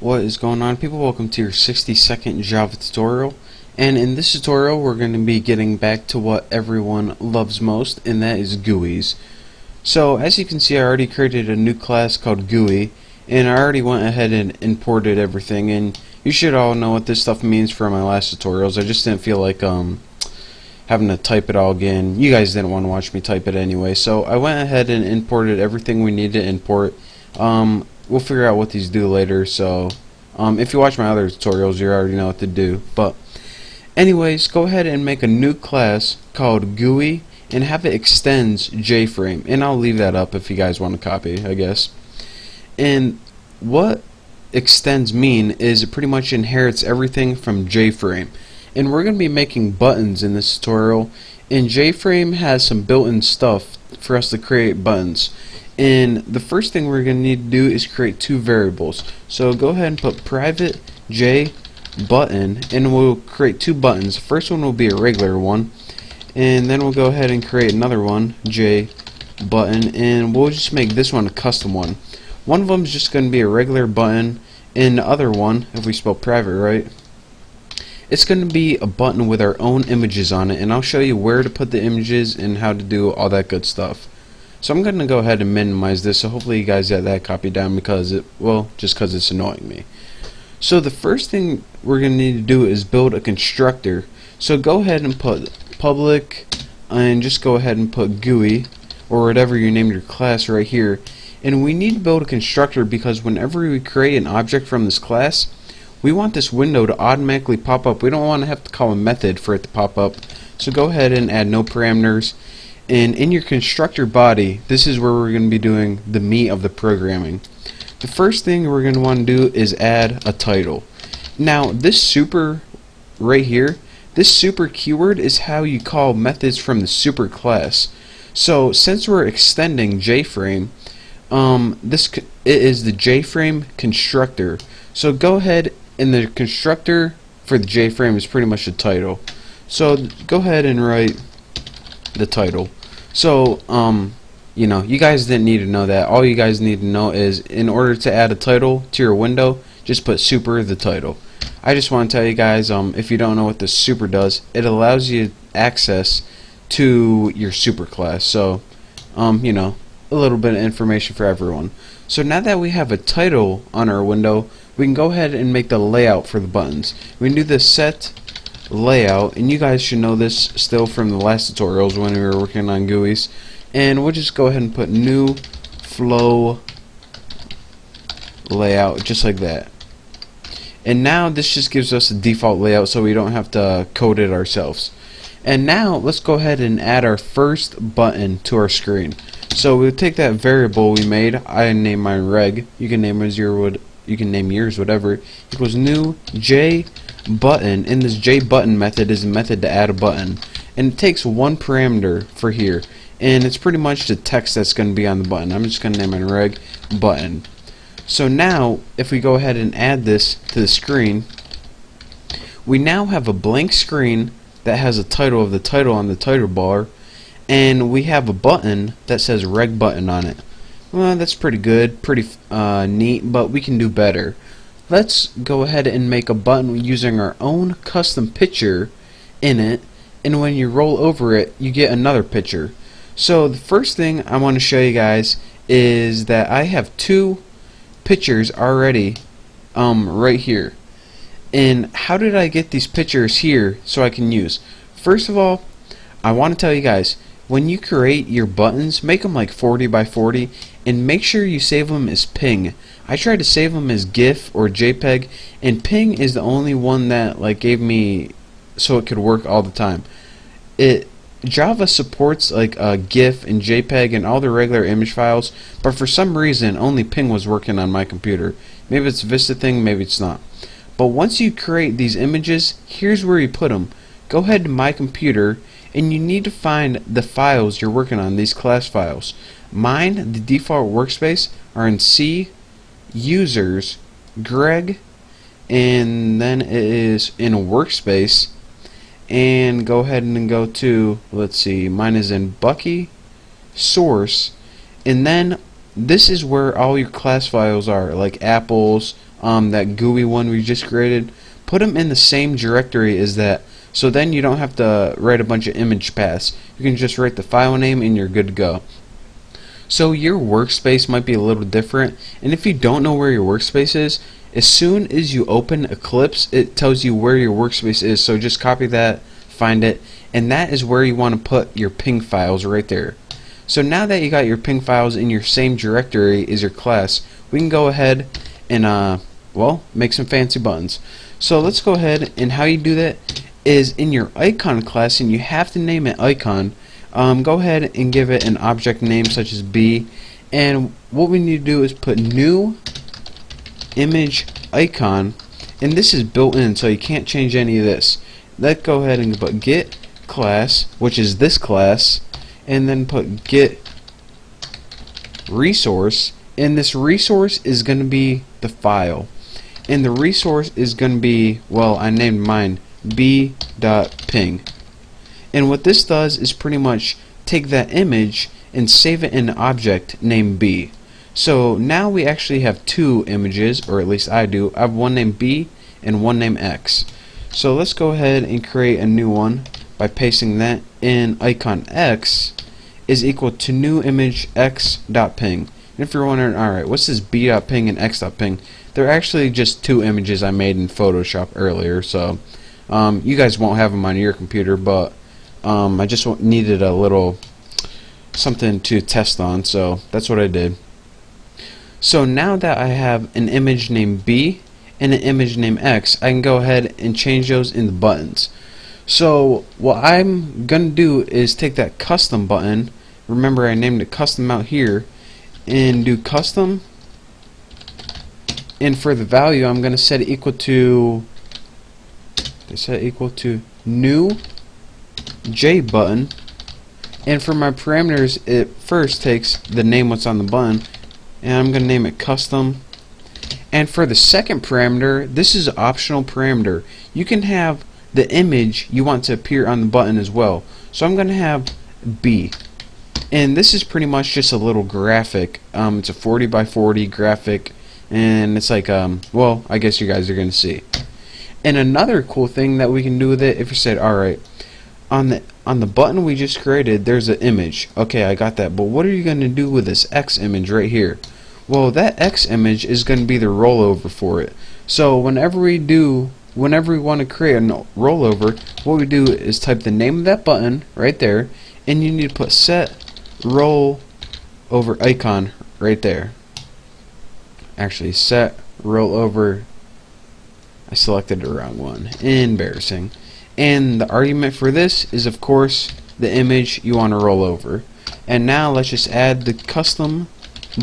What is going on, people? Welcome to your 60-second Java tutorial. And in this tutorial we're going to be getting back to what everyone loves most, and that is GUIs. So as you can see, I already created a new class called GUI, and I already went ahead and imported everything, and you should all know what this stuff means from my last tutorials. I just didn't feel like having to type it all again. You guys didn't want to watch me type it anyway, so I went ahead and imported everything we need to import. We'll figure out what these do later, so if you watch my other tutorials you already know what to do. But anyways, go ahead and make a new class called GUI and have it extends JFrame, and I'll leave that up if you guys want to copy, I guess. And what extends mean is it pretty much inherits everything from JFrame, and we're going to be making buttons in this tutorial, and JFrame has some built-in stuff for us to create buttons. And the first thing we're going to need to do is create two variables. So go ahead and put private JButton, and we'll create two buttons. The first one will be a regular one, and then we'll go ahead and create another one, JButton, and we'll just make this one a custom one. One of them is just going to be a regular button, and the other one, if we spell private right, it's going to be a button with our own images on it, and I'll show you where to put the images and how to do all that good stuff. So I'm going to go ahead and minimize this, so hopefully you guys got that copied down, because just because it's annoying me. So the first thing we're going to need to do is build a constructor. So go ahead and put public, and just go ahead and put GUI, or whatever you named your class right here. And we need to build a constructor because whenever we create an object from this class, we want this window to automatically pop up. We don't want to have to call a method for it to pop up. So go ahead and add no parameters. And in your constructor body, this is where we're going to be doing the meat of the programming. The first thing we're going to want to do is add a title. Now this super right here, this super keyword is how you call methods from the super class. So since we're extending JFrame, it is the JFrame constructor. So go ahead, and the constructor for the JFrame is pretty much the title. So go ahead and write the title. So you know, you guys didn't need to know that. All you guys need to know is, in order to add a title to your window, just put super the title. I just want to tell you guys, if you don't know what the super does, it allows you access to your super class. So you know, a little bit of information for everyone. So now that we have a title on our window, we can go ahead and make the layout for the buttons. We can do the set layout, and you guys should know this still from the last tutorials when we were working on GUIs, and we'll just go ahead and put new flow layout, just like that. And now this just gives us a default layout, so we don't have to code it ourselves. And now let's go ahead and add our first button to our screen. So we'll take that variable we made. I named mine reg. You can name yours whatever. Equals new JButton, and this JButton method is a method to add a button, and it takes one parameter for here, and it's pretty much the text that's going to be on the button. I'm just going to name it reg button. So now if we go ahead and add this to the screen, we now have a blank screen that has a title of the title on the title bar, and we have a button that says reg button on it. Well, that's pretty good, pretty neat, but we can do better. Let's go ahead and make a button using our own custom picture in it, and when you roll over it, you get another picture. So the first thing I want to show you guys is that I have two pictures already right here. And how did I get these pictures here so I can use? First of all, I want to tell you guys, when you create your buttons, make them like 40 by 40, and make sure you save them as ping. I tried to save them as GIF or JPEG, and ping is the only one that like gave me so it could work all the time. Java supports like GIF and JPEG and all the regular image files, but for some reason only ping was working on my computer. Maybe it's a Vista thing, maybe it's not. But once you create these images, here's where you put them. Go ahead to my computer, and you need to find the files you're working on, these class files. Mine, the default workspace, are in C, users, Greg, and then it is in a workspace. And go ahead and go to, let's see, mine is in Bucky, source, and then this is where all your class files are, like apples, that GUI one we just created, put them in the same directory as that. So then you don't have to write a bunch of image paths. You can just write the file name and you're good to go. So your workspace might be a little different, and if you don't know where your workspace is, as soon as you open Eclipse, it tells you where your workspace is. So just copy that, find it, and that is where you want to put your ping files right there. So now that you got your ping files in your same directory as your class, we can go ahead and well, make some fancy buttons. So let's go ahead, and how you do that is in your icon class, and you have to name it icon. Go ahead and give it an object name such as B, and what we need to do is put new image icon, and this is built in so you can't change any of this. Let's go ahead and put get class, which is this class, and then put get resource, and this resource is going to be the file, and the resource is going to be, well, I named mine b.ping. And what this does is pretty much take that image and save it in an object named B. So now we actually have two images, or at least I do. I have one named B and one named X. So let's go ahead and create a new one by pasting that in. Icon X is equal to new image x.ping. And if you're wondering, alright, what's this b.ping and x.ping? They're actually just two images I made in Photoshop earlier, so you guys won't have them on your computer, but I just needed a little something to test on, so that's what I did. So now that I have an image named B and an image named X, I can go ahead and change those in the buttons. So what I'm gonna do is take that custom button, remember I named it custom out here, and do custom, and for the value I'm gonna set it equal to new JButton, and for my parameters it first takes the name what's on the button, and I'm gonna name it custom. And for the second parameter, this is an optional parameter. You can have the image you want to appear on the button as well. So I'm gonna have B, and this is pretty much just a little graphic. It's a 40 by 40 graphic, and it's like well, I guess you guys are gonna see. And another cool thing that we can do with it, if you said, alright, on the button we just created, there's an image. Okay, I got that, but what are you going to do with this X image right here? Well, that X image is going to be the rollover for it. So whenever we want to create a rollover, what we do is type the name of that button right there, and you need to put set rollover icon right there. Actually, set rollover, I selected the wrong one. Embarrassing. And the argument for this is, of course, the image you want to roll over. And now let's just add the custom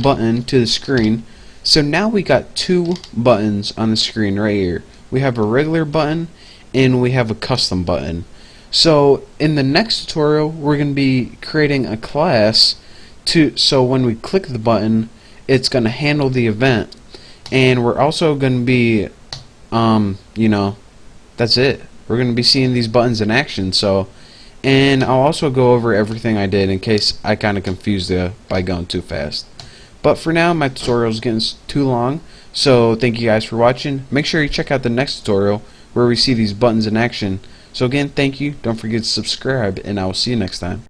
button to the screen. So now we got two buttons on the screen right here. We have a regular button and we have a custom button. So in the next tutorial we're going to be creating a class so when we click the button it's going to handle the event, and we're also going to be you know, that's it. We're going to be seeing these buttons in action. So, and I'll also go over everything I did in case I kind of confused you by going too fast. But for now, my tutorial is getting too long, so thank you guys for watching. Make sure you check out the next tutorial where we see these buttons in action. So again, thank you. Don't forget to subscribe, and I will see you next time.